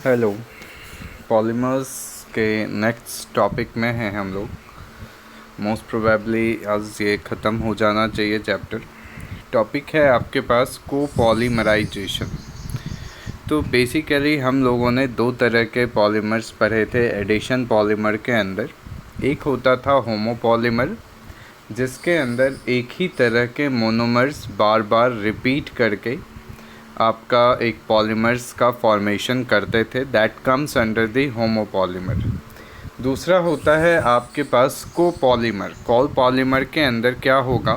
Hello. Polymers के next topic में हैं हम लोग। मोस्ट प्रोबेबली आज ये ख़त्म हो जाना चाहिए चैप्टर। टॉपिक है आपके पास कोपॉलीमराइजेशन। तो बेसिकली हम लोगों ने दो तरह के पॉलीमर्स पढ़े थे एडिशन पॉलीमर के अंदर। एक होता था होमोपॉलीमर, जिसके अंदर एक ही तरह के मोनोमर्स बार बार रिपीट करके आपका एक पॉलीमर्स का फॉर्मेशन करते थे, that comes under the homopolymer. दूसरा होता है आपके पास कोपॉलीमर। कोपॉलीमर के अंदर क्या होगा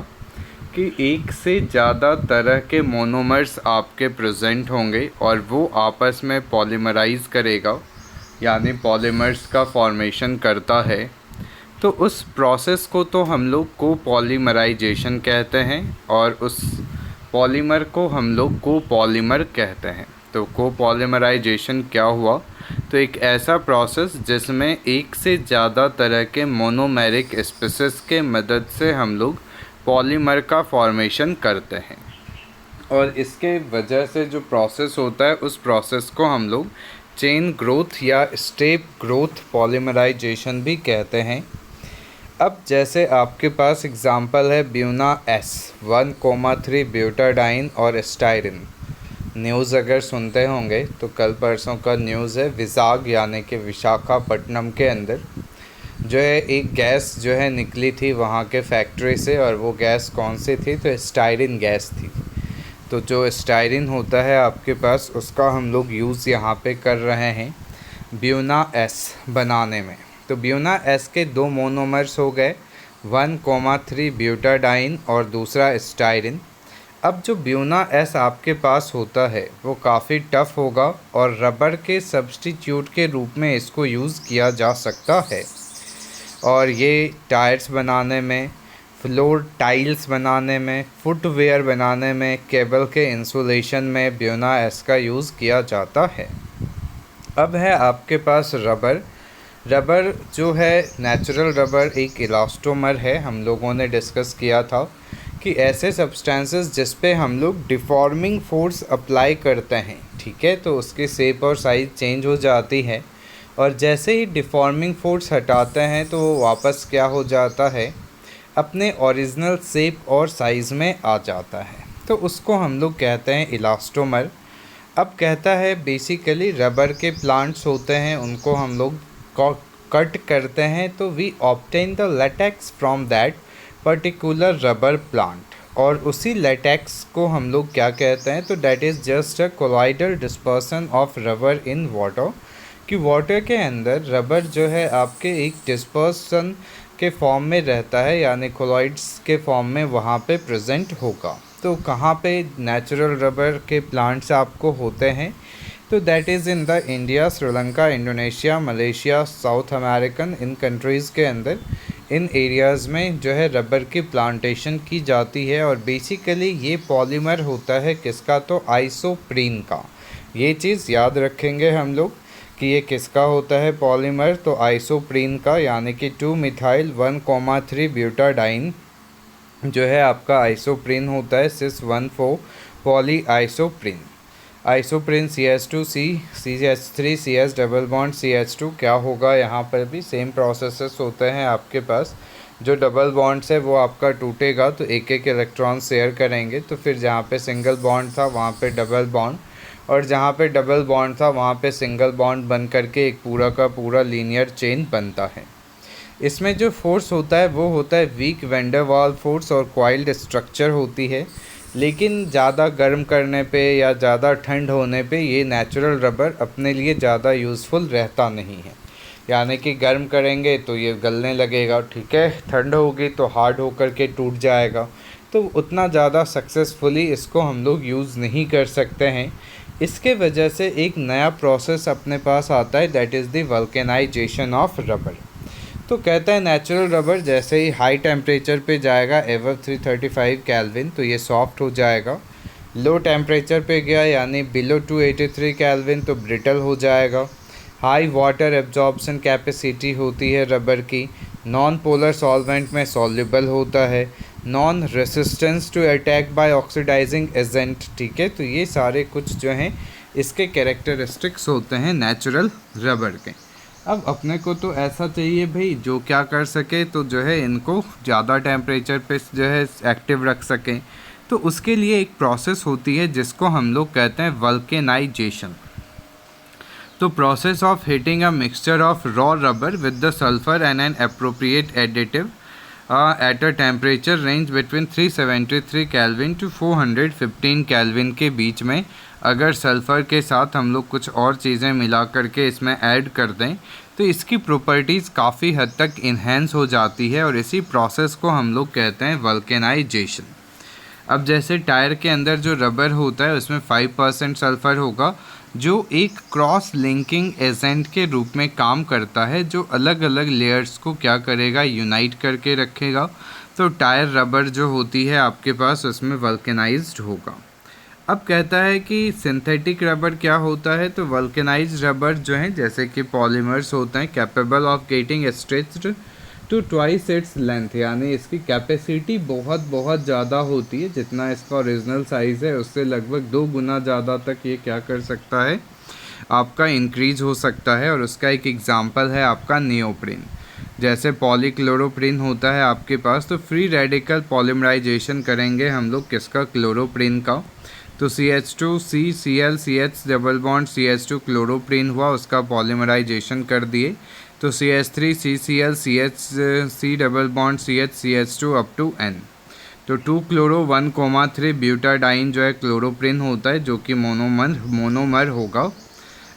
कि एक से ज़्यादा तरह के मोनोमर्स आपके प्रेजेंट होंगे और वो आपस में पॉलीमराइज करेगा, यानी पॉलीमर्स का फॉर्मेशन करता है। तो उस प्रोसेस को तो हम लोग कोपॉलीमराइजेशन कहते हैं और उस पॉलीमर को हम लोग कोपॉलीमर कहते हैं। तो कोपॉलीमराइजेशन क्या हुआ? तो एक ऐसा प्रोसेस जिसमें एक से ज़्यादा तरह के मोनोमेरिक स्पीसीज के मदद से हम लोग पॉलीमर का फॉर्मेशन करते हैं, और इसके वजह से जो प्रोसेस होता है उस प्रोसेस को हम लोग चेन ग्रोथ या स्टेप ग्रोथ पॉलीमराइजेशन भी कहते हैं। अब जैसे आपके पास एग्ज़ाम्पल है ब्यूना एस 1,3 ब्यूटाडाइन और स्टाइरिन। न्यूज़ अगर सुनते होंगे तो कल परसों का न्यूज़ है विजाग यानी कि विशाखापट्टनम के अंदर जो है एक गैस जो है निकली थी वहाँ के फैक्ट्री से, और वो गैस कौन सी थी? तो स्टाइरिन गैस थी। तो जो स्टाइरिन होता है आपके पास उसका हम लोग यूज़ यहाँ पे कर रहे हैं ब्यूना एस बनाने में। तो ब्यूना एस के दो मोनोमर्स हो गए 1,3 ब्यूटाडाइन और दूसरा स्टाइरिन। अब जो ब्यूना एस आपके पास होता है वो काफ़ी टफ़ होगा और रबर के सब्स्टिट्यूट के रूप में इसको यूज़ किया जा सकता है, और ये टायर्स बनाने में, फ्लोर टाइल्स बनाने में, फुटवेयर बनाने में, केबल के इंसुलेशन में ब्यूना एस का यूज़ किया जाता है। अब है आपके पास रबर। रबर जो है नेचुरल रबर एक इलास्टोमर है। हम लोगों ने डिस्कस किया था कि ऐसे सब्सटेंसेस जिस पे हम लोग डिफॉर्मिंग फोर्स अप्लाई करते हैं, ठीक है, तो उसकी शेप और साइज़ चेंज हो जाती है, और जैसे ही डिफॉर्मिंग फोर्स हटाते हैं तो वो वापस क्या हो जाता है? अपने ओरिजिनल शेप और साइज़ में आ जाता है। तो उसको हम लोग कहते हैं इलास्टोमर। अब कहता है बेसिकली रबर के प्लांट्स होते हैं उनको हम लोग कट करते हैं तो we obtain the latex from that particular rubber plant, और उसी लेटेक्स को हम लोग क्या कहते हैं? तो that is just a colloidal dispersion of rubber in water. कि वाटर के अंदर रबर जो है आपके एक डिस्पर्सन के फॉर्म में रहता है, यानी कोलॉइड्स के फॉर्म में वहाँ पे प्रेजेंट होगा। तो कहाँ पे नेचुरल रबर के प्लांट्स आपको होते हैं? तो that is in the India, Sri Lanka, Indonesia, Malaysia, south American, in countries के अंदर इन एरियाज़ में जो है रबर की प्लांटेशन की जाती है। और बेसिकली ये पॉलीमर होता है किसका? तो आइसोप्रीन का। ये चीज़ याद रखेंगे हम लोग कि ये किसका होता है पॉलीमर? तो आइसोप्रीन का, यानी कि 2-मिथाइल 1,3 ब्यूटाडाइन जो है आपका आइसोप्रीन होता है, सिस 1,4 poly isoprene. Isoprene CH2C CH3 CS double bond CH2 क्या होगा? यहाँ पर भी सेम प्रोसेसेस होते हैं आपके पास। जो डबल बॉन्ड्स है वो आपका टूटेगा तो एक एक इलेक्ट्रॉन शेयर करेंगे, तो फिर जहाँ पे सिंगल बॉन्ड था वहाँ पे डबल बॉन्ड, और जहाँ पे डबल बॉन्ड था वहाँ पे सिंगल बॉन्ड बन करके एक पूरा का पूरा लीनियर चेन बनता है। इसमें जो फोर्स होता है वो होता है वीक वैन वाल फोर्स और कॉइल्ड स्ट्रक्चर होती है। लेकिन ज़्यादा गर्म करने पे या ज़्यादा ठंड होने पे ये नेचुरल रबर अपने लिए ज़्यादा यूज़फुल रहता नहीं है, यानी कि गर्म करेंगे तो ये गलने लगेगा, ठीक है, ठंड होगी तो हार्ड होकर के टूट जाएगा, तो उतना ज़्यादा सक्सेसफुली इसको हम लोग यूज़ नहीं कर सकते हैं। इसके वजह से एक नया प्रोसेस अपने पास आता है, that is the vulcanisation of rubber. तो कहता है नेचुरल रबर जैसे ही हाई टेम्परेचर पे जाएगा एवर 335 केल्विन तो ये सॉफ्ट हो जाएगा। लो टेम्परेचर पे गया यानी बिलो 283 केल्विन तो ब्रिटल हो जाएगा। हाई वाटर एब्जॉर्प्शन कैपेसिटी होती है रबर की। नॉन पोलर सॉल्वेंट में सॉल्युबल होता है। Non resistance to attack by oxidising agent, ठीक है, तो ये सारे कुछ जो हैं इसके कैरेक्टरिस्टिक्स होते हैं नेचुरल रबर के। अब अपने को तो ऐसा चाहिए भाई जो क्या कर सके, तो जो है इनको ज़्यादा टेम्परेचर पे जो है एक्टिव रख सकें। तो उसके लिए एक प्रोसेस होती है जिसको हम लोग कहते हैं वल्केनाइजेशन। तो process of heating a mixture of raw rubber with the sulphur and an appropriate additive at a temperature range between 373 kelvin to 415 kelvin के बीच में अगर सल्फ़र के साथ हम लोग कुछ और चीज़ें मिला करके इसमें ऐड कर दें तो इसकी प्रॉपर्टीज़ काफ़ी हद तक इन्हेंस हो जाती है और इसी प्रोसेस को हम लोग कहते हैं वल्केनाइजेशन। अब जैसे टायर के अंदर जो रबर होता है उसमें 5% सल्फ़र होगा जो एक क्रॉस लिंकिंग एजेंट के रूप में काम करता है, जो अलग अलग लेयर्स को क्या करेगा, यूनाइट करके रखेगा। तो टायर रबर जो होती है आपके पास उसमें वल्केनाइज्ड होगा। अब कहता है कि सिंथेटिक रबर क्या होता है, तो वल्केनाइज्ड रबर जो है जैसे कि पॉलीमर्स होते हैं capable of getting stretched to twice its length, यानी इसकी कैपेसिटी बहुत ज़्यादा होती है, जितना इसका ओरिजिनल साइज़ है उससे लगभग 2 गुना ज़्यादा तक ये क्या कर सकता है, आपका इंक्रीज हो सकता है। और उसका एक एग्जांपल है आपका नियोप्रीन। जैसे पॉलीक्लोरोप्रीन होता है आपके पास, तो फ्री रेडिकल पॉलीमराइजेशन करेंगे हम लोग किसका, क्लोरोप्रीन का। तो CH2CCl double bond CH2 chloroprene हुआ, उसका पॉलीमराइजेशन कर दिए। तो CH3CCl CH double bond CH2 up to N। तो 2 क्लोरो 1,3 ब्यूटाडाइन जो है क्लोरोप्रीन होता है जो कि मोनोमर होगा।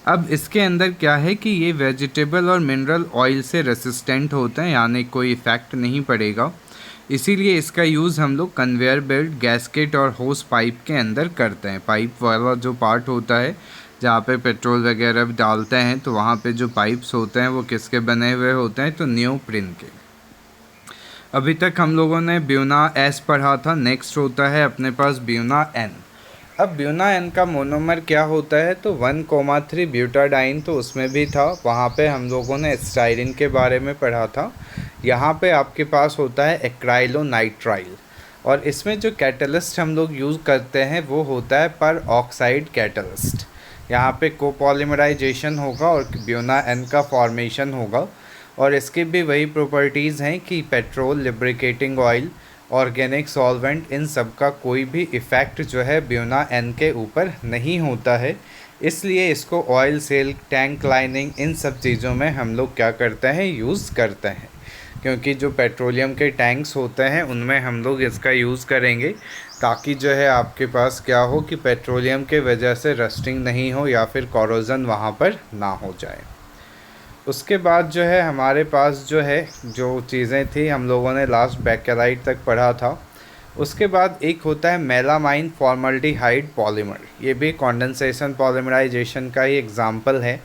अब इसके अंदर क्या है कि ये वेजिटेबल और मिनरल ऑयल से रेसिस्टेंट होते हैं, यानी कोई इफ़ेक्ट नहीं पड़ेगा। इसीलिए इसका यूज़ हम लोग कन्वेयर बेल्ट, गैस्केट और होस पाइप के अंदर करते हैं। पाइप वाला जो पार्ट होता है जहाँ पे पेट्रोल वगैरह डालते हैं, तो वहाँ पे जो पाइप्स होते हैं वो किसके बने हुए होते हैं, तो नियोप्रीन के। अभी तक हम लोगों ने ब्यूना एस पढ़ा था, नेक्स्ट होता है अपने पास ब्यूना एन। अब ब्यूना एन का मोनोमर क्या होता है, तो 1,3 ब्यूटाडाइन, तो उसमें भी था, वहाँ पे हम लोगों ने स्टाइरिन के बारे में पढ़ा था। यहाँ पे आपके पास होता है एक्राइलोनाइट्राइल, और इसमें जो कैटलिस्ट हम लोग यूज़ करते हैं वो होता है पर ऑक्साइड कैटलिस्ट। यहाँ पे कोपॉलीमराइजेशन होगा और ब्यूना एन का फॉर्मेशन होगा, और इसकी भी वही प्रॉपर्टीज़ हैं कि petrol, lubricating oil, organic solvent, इन सब का कोई भी इफ़ेक्ट जो है ब्यूना एन के ऊपर नहीं होता है। इसलिए इसको ऑयल सेल, टैंक लाइनिंग, इन सब चीज़ों में हम लोग क्या करते हैं, यूज़ करते हैं। क्योंकि जो पेट्रोलियम के टैंक्स होते हैं उनमें हम लोग इसका यूज़ करेंगे ताकि जो है आपके पास क्या हो कि पेट्रोलियम के वजह से रस्टिंग नहीं हो या फिर कॉरोजन वहाँ पर ना हो जाए। उसके बाद जो है हमारे पास जो है जो चीज़ें थी हम लोगों ने लास्ट बेकेलाइट तक पढ़ा था। उसके बाद एक होता है मेलामाइन फॉर्मल्डिहाइड पॉलीमर, ये भी कंडेंसेशन पॉलीमराइजेशन का ही एग्जांपल है,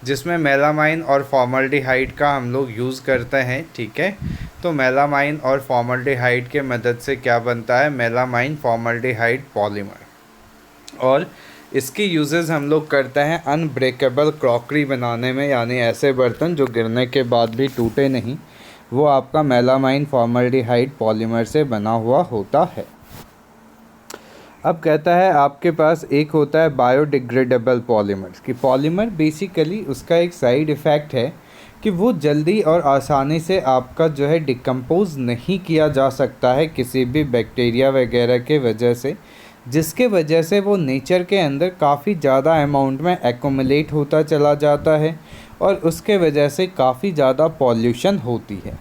जिसमें मेलामाइन और फॉर्मल्डिहाइड का हम लोग यूज़ करते हैं। ठीक है, तो मेलामाइन और फॉर्मल्डिहाइड के मदद से क्या बनता है, मेलामाइन फॉर्मल्डिहाइड पॉलीमर। और इसकी यूजेस हम लोग करते हैं अनब्रेकेबल क्रॉकरी बनाने में, यानी ऐसे बर्तन जो गिरने के बाद भी टूटे नहीं, वो आपका मेलामाइन फॉर्मल्डिहाइड पॉलीमर से बना हुआ होता है। अब कहता है आपके पास एक होता है बायोडिग्रेडेबल पॉलीमर्स कि पॉलीमर बेसिकली उसका एक साइड इफ़ेक्ट है कि वो जल्दी और आसानी से आपका जो है डिकम्पोज नहीं किया जा सकता है किसी भी बैक्टीरिया वगैरह के वजह से, जिसके वजह से वो नेचर के अंदर काफ़ी ज़्यादा अमाउंट में एक्यूमुलेट होता चला जाता है और उसके वजह से काफ़ी ज़्यादा पॉल्यूशन होती है।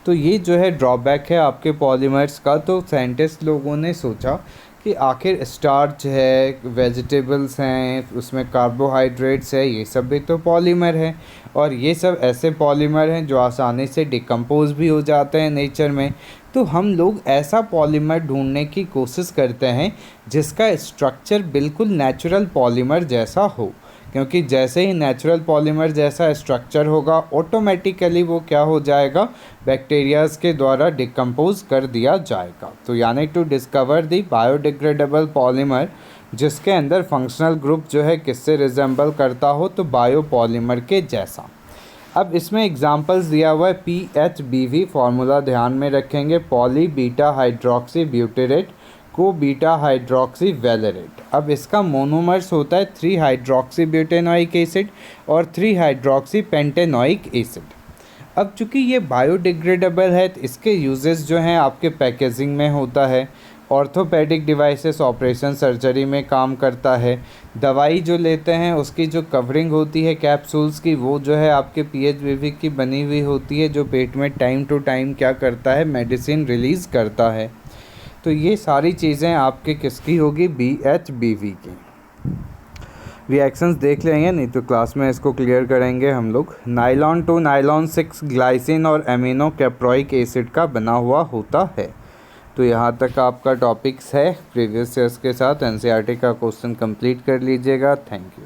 तो ये जो है ड्रॉबैक है आपके पॉलीमर्स का। तो साइंटिस्ट लोगों ने सोचा कि आखिर स्टार्च है, वेजिटेबल्स हैं, उसमें कार्बोहाइड्रेट्स है, ये सब भी तो पॉलीमर है, और ये सब ऐसे पॉलीमर हैं जो आसानी से डिकम्पोज भी हो जाते हैं नेचर में। तो हम लोग ऐसा पॉलीमर ढूंढने की कोशिश करते हैं जिसका स्ट्रक्चर बिल्कुल नेचुरल पॉलीमर जैसा हो, क्योंकि जैसे ही नेचुरल पॉलीमर जैसा स्ट्रक्चर होगा ऑटोमेटिकली वो क्या हो जाएगा, बैक्टीरियाज के द्वारा डिकम्पोज कर दिया जाएगा। तो यानी to discover the biodegradable polymer जिसके अंदर फंक्शनल ग्रुप जो है किससे रिजेंबल करता हो, तो बायोपॉलीमर के जैसा। अब इसमें एग्जांपल्स दिया हुआ है PHBV, फार्मूला ध्यान में रखेंगे, पॉली बीटा हाइड्रोक्सी ब्यूटेरेट को बीटा हाइड्रोक्सी वैलेरेट। अब इसका मोनोमर्स होता है 3 हाइड्रोक्सी ब्यूटेनोइक एसिड और 3 हाइड्रोक्सी पेंटेनोइक एसिड। अब चूँकि ये बायोडिग्रेडेबल है तो इसके यूजेस जो हैं आपके पैकेजिंग में होता है, ऑर्थोपेडिक डिवाइसेस, ऑपरेशन सर्जरी में काम करता है। दवाई जो लेते हैं उसकी जो कवरिंग होती है कैप्सूल्स की, वो जो है आपके पीएचबीवी की बनी हुई होती है, जो पेट में टाइम टू टाइम क्या करता है, मेडिसिन रिलीज़ करता है। तो ये सारी चीज़ें आपके किसकी होगी, बीएचबीवी की। रिएक्शंस देख लेंगे, नहीं तो क्लास में इसको क्लियर करेंगे हम लोग। नाइलॉन 2 नाइलॉन 6 ग्लाइसिन और एमिनो कैप्रोइक एसिड का बना हुआ होता है। तो यहाँ तक आपका टॉपिक्स है प्रीवियस ईयर्स के साथ। एनसीईआरटी का क्वेश्चन कंप्लीट कर लीजिएगा। Thank you.